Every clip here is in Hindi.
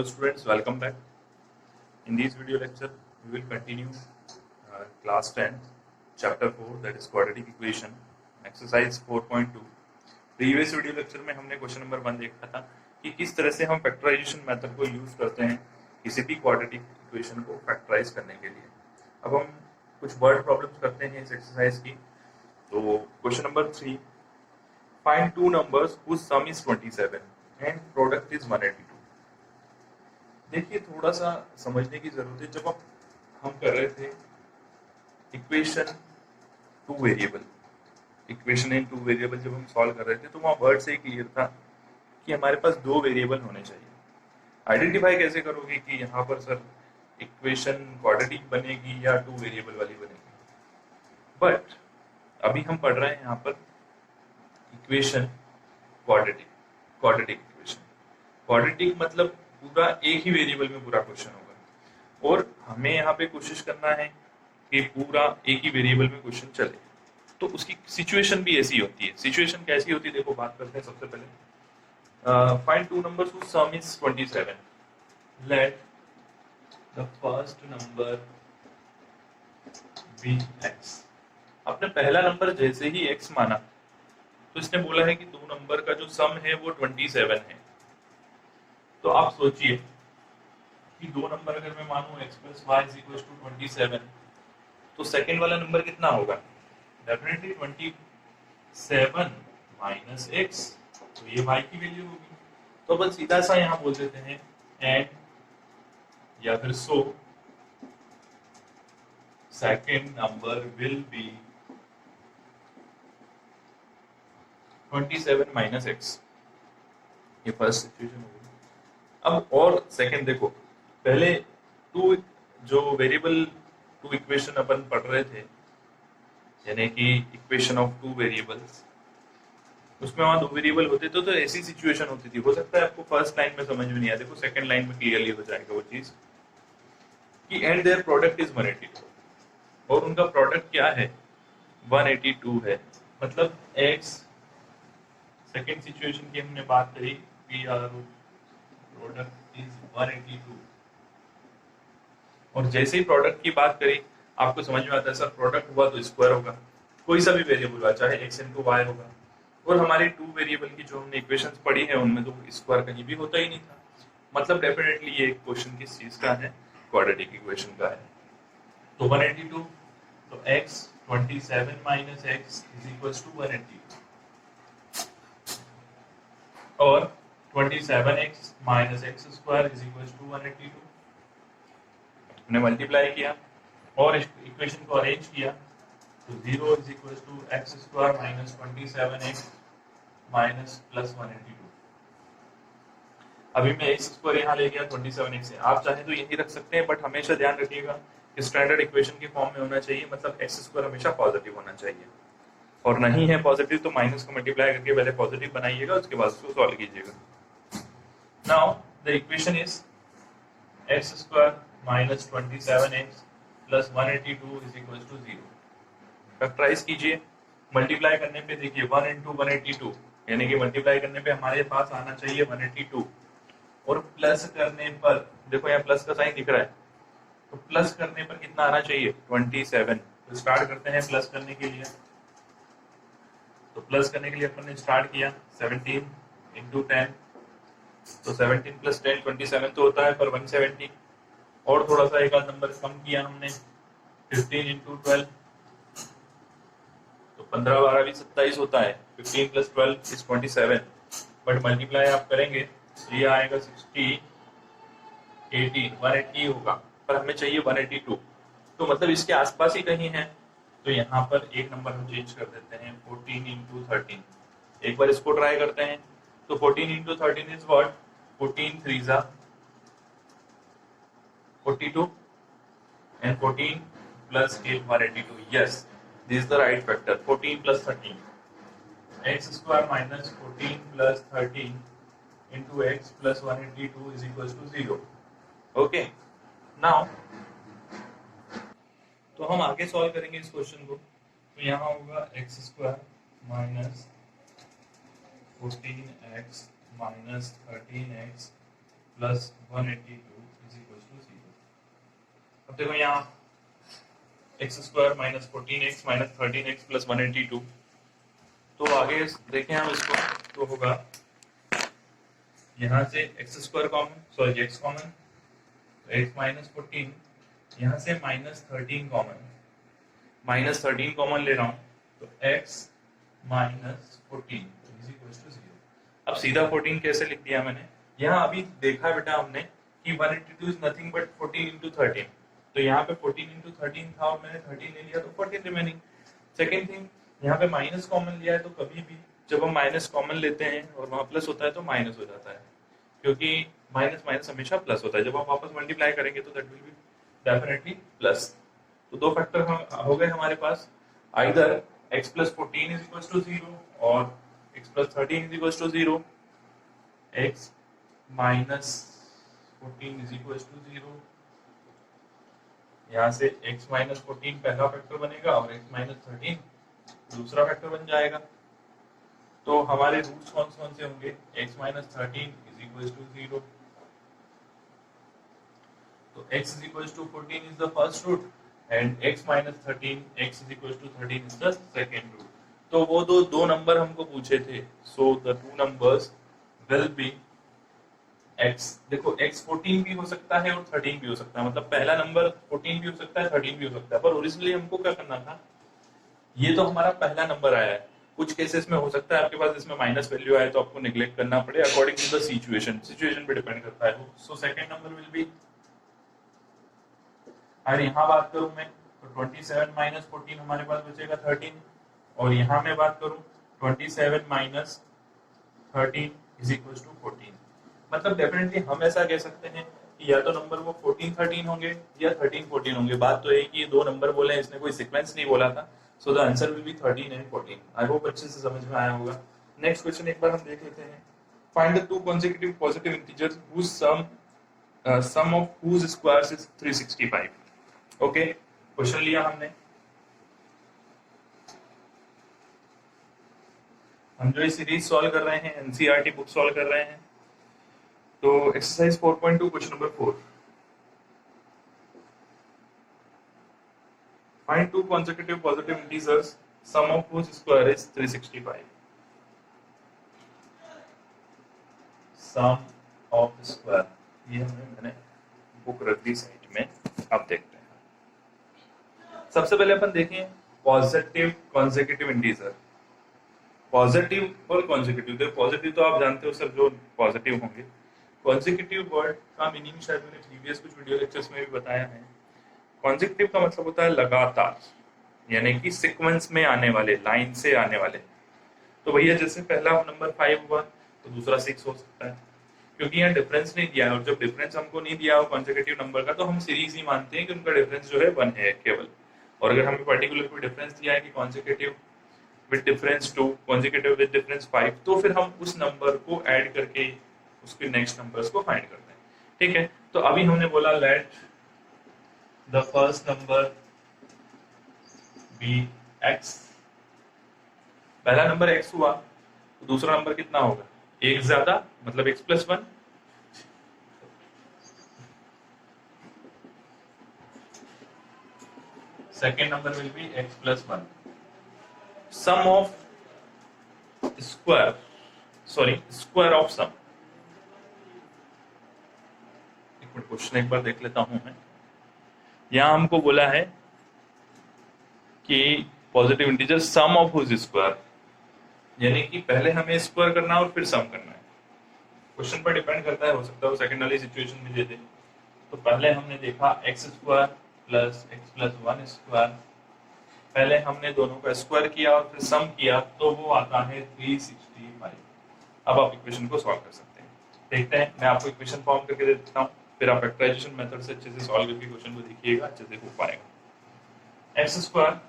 Hello students, welcome back. In this video lecture, we will continue class 10, chapter 4, that is quadratic equation, exercise 4.2. Previous video lecture में हमने क्वेश्चन नंबर 1 देखा था कि किस तरह से हम फैक्टराइजेशन मेथड को यूज करते हैं किसी भी क्वाड्रेटिक इक्वेशन को फैक्टराइज करने के लिए। अब हम कुछ वर्ड प्रॉब्लम्स करते हैं इस एक्सरसाइज की। तो question number 3, find two numbers whose sum is 27 and product is 182। देखिए, थोड़ा सा समझने की जरूरत है। जब हम कर रहे थे equation two variable, equation in two variable जब हम सॉल्व कर रहे थे तो वहाँ वर्ड से ही क्लियर था कि हमारे पास दो वेरिएबल होने चाहिए। आइडेंटिफाई कैसे करोगे कि यहाँ पर सर इक्वेशन क्वाड्रेटिक बनेगी या टू वेरिएबल वाली बनेगी? बट अभी हम पढ़ रहे हैं यहाँ पर इक्वेशन क्वाड्रेटिक इक्वेशन। क्वाड्रेटिक मतलब पूरा एक ही वेरिएबल में पूरा क्वेश्चन होगा और हमें यहाँ पे कोशिश करना है कि पूरा एक ही वेरिएबल में क्वेश्चन चले। तो उसकी सिचुएशन भी ऐसी होती है। सिचुएशन कैसी होती है देखो, बात करते हैं। सबसे पहले find two numbers whose sum is 27। Let the first number be x। आपने पहला नंबर जैसे ही x माना तो इसने बोला है कि दो नंबर का जो सम है वो 27 है। तो आप सोचिए कि दो नंबर अगर मैं मानूं x plus y is equal to 27, तो सेकेंड वाला नंबर कितना होगा? डेफिनेटली 27 माइनस x, तो ये y की वैल्यू होगी। तो अपन सीधा सा यहाँ बोल देते हैं एंड या फिर so second number will B 27 minus x। ये फर्स्ट सिचुएशन होगी। अब और सेकंड देखो, पहले टू जो वेरिएबल टू इक्वेशन अपन पढ़ रहे थे, यानी कि इक्वेशन ऑफ टू वेरिएबल्स, उसमें वहां दो वेरिएबल होते थे तो ऐसी सिचुएशन होती थी। हो सकता है आपको फर्स्ट लाइन में समझ में नहीं आया, देखो सेकंड लाइन में क्लियरली हो जाएगा वो चीज कि एंड देयर प्रोडक्ट इज 182 और उनका प्रोडक्ट क्या है? 182 है। मतलब x सेकंड सिचुएशन की हमने बात करी, पी आर प्रोडक्ट इज 182 और जैसे ही प्रोडक्ट की बात करी आपको समझ में आता है सर प्रोडक्ट हुआ तो स्क्वायर होगा, कोई सा भी वेरिएबल हुआ, चाहे x इनटू y होगा। और हमारी टू वेरिएबल की जो हमने इक्वेशंस पढ़ी है उनमें तो स्क्वायर कहीं भी होता ही नहीं था। मतलब डेफिनेटली ये क्वेश्चन किस चीज का है? क्वाड्रेटिक इक्वेशन का है। तो 182, तो x 27 minus x is equal to 182 और 27x minus x square is equal to 182। हमने मल्टीप्लाई किया और इक्वेशन को अरेंज किया तो 0 is equal to x square minus 27x minus plus 182। अभी मैं एक्स स्क्वायर यहाँ ले गया 27x से, आप चाहे तो यही रख सकते हैं, बट हमेशा ध्यान रखिएगा कि स्टैंडर्ड इक्वेशन के फॉर्म में होना चाहिए। मतलब एक्स स्क्वायर हमेशा पॉजिटिव होना चाहिए और नहीं है पॉजिटिव तो माइनस को मल्टीप्लाई करके पहले पॉजिटिव बनाइएगा, उसके बाद उसको सॉल्व कीजिएगा। Now the equation is x square minus 27x plus 182 is equals to 0। Factorise कीजिए। मल्टीप्लाई करने पे देखिए 1 into 182, यानी कि मल्टीप्लाई करने पे हमारे पास आना चाहिए 182 और प्लस करने पर देखो यहाँ प्लस का साइन दिख रहा है, तो प्लस करने पर कितना आना चाहिए? 27। तो स्टार्ट करते हैं प्लस करने के लिए। तो प्लस करने के लिए अपन ने स्टार्ट किया 17 into 10, तो 17 प्लस 10 27 तो होता है पर 170 और थोड़ा सा एक आध नंबर कम किया हमने 15 into 12, तो 15 12 भी 27 होता है। 15 प्लस 12 इज 27, बट मल्टीप्लाई आप करेंगे तो ये आएगा 60 18 180 होगा, पर हमें चाहिए 182। तो मतलब इसके आसपास ही कहीं है। तो यहाँ पर एक नंबर हम चेंज कर देते हैं 14 into 13। एक बार इसको ट्राई करते हैं तो 14 into 13 is what? 14 3s are 42 and 14 plus 8 182. Yes, this is the right factor. 14 plus 13. X square minus 14 plus 13 into x plus 182 is equals to 0. Okay. Now, तो हम आगे सॉल्व करेंगे इस क्वेश्चन को। तो यहाँ होगा x square minus 14x minus 13x plus 182 is equal to 0। अब देखो यहाँ x square minus 14x minus 13x plus 182, तो आगे देखें हम इसको, तो होगा यहाँ से x square common, sorry x common, x minus 14, यहाँ से माइनस 13 कॉमन, माइनस 13 कॉमन ले रहा हूँ, तो x minus 14 is equal to 0। अब सीधा 14 कैसे लिख दिया मैंने, यहाँ अभी देखा बेटा हमने कि 182 इज नथिंग बट 14 इंटू 13, तो यहाँ पे 14 इंटू 13 था और मैंने 13 ले लिया तो 14 रिमेनिंग। सेकेंड थिंग, यहाँ पे माइनस कॉमन लिया है, तो कभी भी जब हम माइनस कॉमन लेते हैं और वहाँ प्लस होता है तो माइनस हो जाता है, क्योंकि माइनस माइनस हमेशा प्लस होता है। जब हम वापस मल्टीप्लाई करेंगे तो that will be definitely plus. तो दो फैक्टर हम हो गए हमारे पास, either x plus 14 is equal to 0 और x plus 13 is equal to 0, x minus 14 is equal to 0, यहाँ से x माइनस 14 पहला फैक्टर बनेगा और x माइनस 13 दूसरा फैक्टर बन जाएगा। तो हमारे रूट्स कौन कौन से होंगे, x minus 13 is equal to 0, तो x is equal to 14 is the first root and x minus 13 x is equal to 13 is the second root. तो वो दो नंबर हमको पूछे थे, so the two numbers will be x, देखो x 14 भी हो सकता है और 13 भी हो सकता है, मतलब पहला नंबर 14 भी हो सकता है 13 भी हो सकता है, पर ओरिजिनली हमको क्या करना था, ये तो हमारा पहला नंबर आया है। कुछ केसेस में हो सकता है आपके पास इसमें माइनस वैल्यू आए तो आपको नेग्लेक्ट करना पड़े, अकॉर्डिंग टू द सिचुएशन पे डिपेंड करता है। So second number will B, अगर यहाँ बात करूं मैं तो 27 माइनस 14 हमारे पास बचेगा 13, और यहाँ मैं बात करूं 27 माइनस 13 इज इक्वल टू 14। मतलब डेफिनेटली हम ऐसा कह सकते हैं कि या तो नंबर वो 14 13 होंगे या 13 14 होंगे। बात तो है कि ये दो नंबर बोले, इसने कोई सीक्वेंस नहीं बोला था, so the answer will be 13 and 14। I hope अच्छे से समझ में आया होगा। नेक्स्ट क्वेश्चन एक बार हम देख लेते हैं। Find the two consecutive positive integers whose sum of whose squares is 365। Okay, question लिया हमने, हम जो ये सीरीज सॉल्व कर रहे हैं एनसीईआरटी बुक सॉल्व कर रहे हैं, तो exercise 4.2 question number 4, find two consecutive positive integers sum of whose square is 365। Sum of square, ये मैंने बुक रख दी साइड में, अब देखते हैं। सबसे पहले अपन देखें पॉजिटिव कॉन्सेक्यूटिव इंटीजर, पॉजिटिव और कॉन्सेक्यूटिव। तो पॉजिटिव तो आप जानते हो सर, जो पॉजिटिव होंगे। कॉन्सेक्यूटिव वर्ड का मीनिंग शायद मैंने प्रीवियस कुछ वीडियो लेक्चर्स में भी बताया है। कॉन्सेक्यूटिव का मतलब होता है लगातार, यानी कि सीक्वेंस में आने वाले, लाइन से आने वाले। तो भैया जैसे पहला नंबर 5 हुआ तो दूसरा 6 हो सकता है, क्योंकि यहाँ डिफरेंस नहीं दिया है, और जब डिफरेंस हमको नहीं दिया हो कॉन्सेक्यूटिव नंबर का तो हम सीरीज ही मानते हैं कि उनका डिफरेंस जो है 1 है केवल। और अगर हमें पर्टिकुलर कोई डिफरेंस दिया है कि consecutive with difference 2, consecutive with difference 5, तो फिर हम उस नंबर को ऐड करके उसके नेक्स्ट नंबर्स को फाइंड करते हैं। ठीक है, तो अभी हमने बोला let the first number be x, पहला नंबर x हुआ तो दूसरा नंबर कितना होगा, एक ज्यादा, मतलब x plus 1। Second number will be x plus 1। Sum of square, sorry square of sum. एक मिनट, क्वेश्चन एक बार देख लेता हूं मैं। यहां हमको बोला है कि positive integer sum of whose square, यानी कि पहले हमें स्क्वायर करना है और फिर सम करना है। क्वेश्चन पर डिपेंड करता है, हो सकता है वो सेकंड वाली सिचुएशन में दे दे। तो पहले हमने देखा x square plus x plus 1 square, पहले हमने दोनों का स्क्वायर किया और फिर सम किया, तो वो आता है 365। अब आप इक्वेशन को सॉल्व कर सकते हैं। देखते हैं, मैं आपको इक्वेशन फॉर्म करके दे देता हूँ, फिर आप फैक्टराइजेशन मेथड से अच्छे से सॉल्व करके क्वेश्चन को देखिएगा, अच्छे से हो पाएगा। X square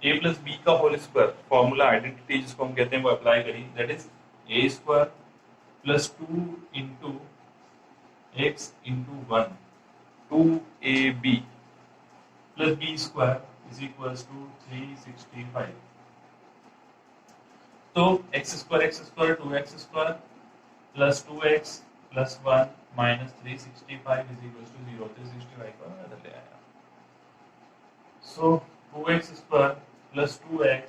a plus B का होल स्क्वायर, फॉर्मूला आइडेंटिटी जिसको हम कहते हैं वो अप्लाई करिए, that is a square plus 2 into x into 1 2ab plus B square is equal to 365। तो x square 2x square plus 2x plus 1 minus 365 is equal to 0, 365 को मैं इधर ले आया। So 2x square plus 2x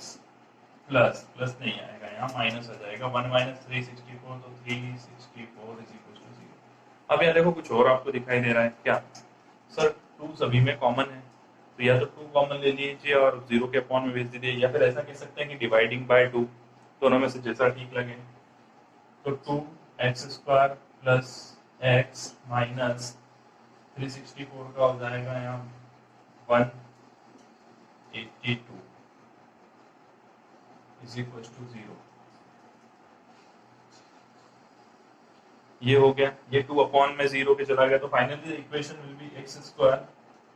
plus plus नहीं आएगा, यहाँ माइनस आ जाएगा, 1 माइनस 364, तो 364 इज इक्वल टू 0। अब यहाँ देखो कुछ और आपको दिखाई दे रहा है क्या सर, 2 सभी में कॉमन है, तो या तो 2 कॉमन ले लीजिए और 0 के अपॉन में भेज दीजिए, या फिर ऐसा कह सकते हैं कि डिवाइडिंग बाय 2, दोनों में से जैसा ठीक लगे। तो 2x square plus x minus 364 का हो जाएगा यहाँ 182 इज इक्वल टू 0। ये हो गया, ये 2 अपॉन में 0 के चला गया, तो finally equation will be x square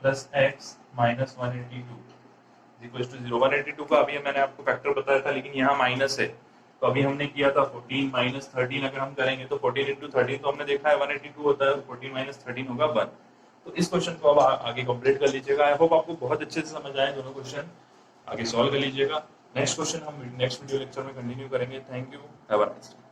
plus x minus 182 is equal to 0। 182 का अभी मैंने आपको फैक्टर बताया था, लेकिन यहाँ माइनस है, तो अभी हमने किया था 14 माइनस 13, अगर हम करेंगे तो 14 इंटू 13, तो हमने देखा है 182 होता है, 14 माइनस 13 होगा 1। तो इस क्वेश्चन को अब आगे कंप्लीट कर लीजिएगा। आई होप आपको बहुत अच्छे से समझ आए दोनों क्वेश्चन, आगे सॉल्व कर लीजिएगा। नेक्स्ट क्वेश्चन हम नेक्स्ट वीडियो लेक्चर में कंटिन्यू करेंगे। Thank you, have a nice day.